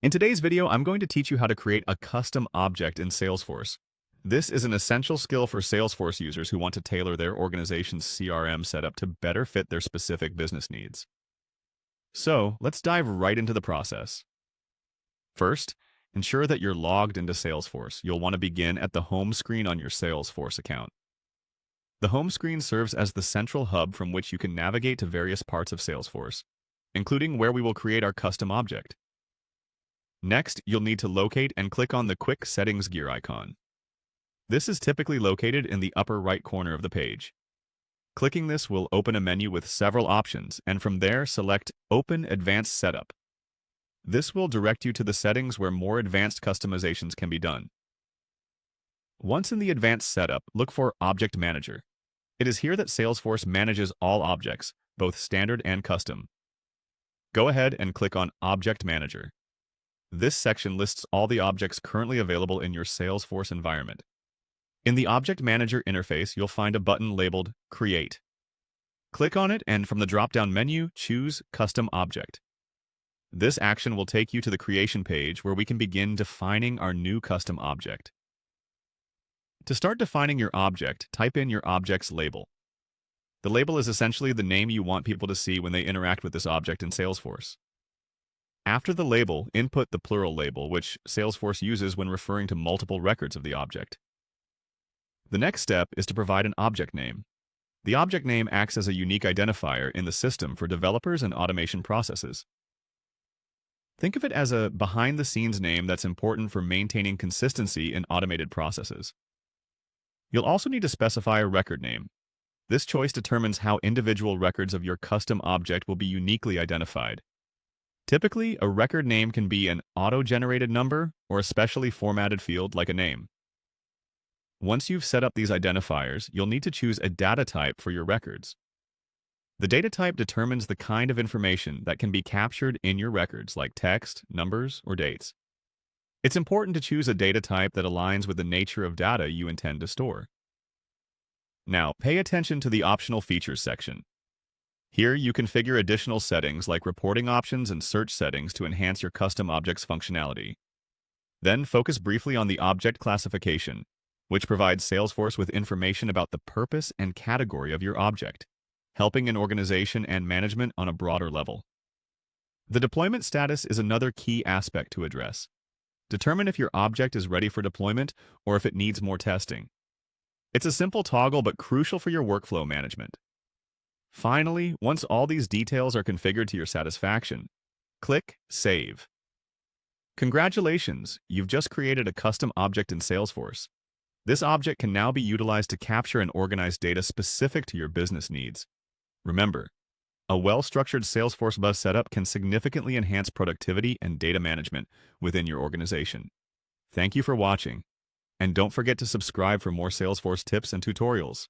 In today's video, I'm going to teach you how to create a custom object in Salesforce. This is an essential skill for Salesforce users who want to tailor their organization's CRM setup to better fit their specific business needs. So, let's dive right into the process. First, ensure that you're logged into Salesforce. You'll want to begin at the home screen on your Salesforce account. The home screen serves as the central hub from which you can navigate to various parts of Salesforce, including where we will create our custom object. Next, you'll need to locate and click on the Quick Settings gear icon. This is typically located in the upper right corner of the page. Clicking this will open a menu with several options, and from there, select Open Advanced Setup. This will direct you to the settings where more advanced customizations can be done. Once in the Advanced Setup, look for Object Manager. It is here that Salesforce manages all objects, both standard and custom. Go ahead and click on Object Manager. This section lists all the objects currently available in your Salesforce environment. In the Object Manager interface, you'll find a button labeled Create. Click on it, and from the drop-down menu, choose Custom Object. This action will take you to the creation page where we can begin defining our new custom object. To start defining your object, type in your object's label. The label is essentially the name you want people to see when they interact with this object in Salesforce. After the label, input the plural label, which Salesforce uses when referring to multiple records of the object. The next step is to provide an object name. The object name acts as a unique identifier in the system for developers and automation processes. Think of it as a behind-the-scenes name that's important for maintaining consistency in automated processes. You'll also need to specify a record name. This choice determines how individual records of your custom object will be uniquely identified. Typically, a record name can be an auto-generated number or a specially formatted field like a name. Once you've set up these identifiers, you'll need to choose a data type for your records. The data type determines the kind of information that can be captured in your records, like text, numbers, or dates. It's important to choose a data type that aligns with the nature of data you intend to store. Now, pay attention to the Optional Features section. Here, you configure additional settings like reporting options and search settings to enhance your custom object's functionality. Then focus briefly on the object classification, which provides Salesforce with information about the purpose and category of your object, helping an organization and management on a broader level. The deployment status is another key aspect to address. Determine if your object is ready for deployment or if it needs more testing. It's a simple toggle but crucial for your workflow management. Finally, once all these details are configured to your satisfaction, click Save. Congratulations, you've just created a custom object in Salesforce. This object can now be utilized to capture and organize data specific to your business needs. Remember, a well-structured Salesforce bus setup can significantly enhance productivity and data management within your organization. Thank you for watching, and don't forget to subscribe for more Salesforce tips and tutorials.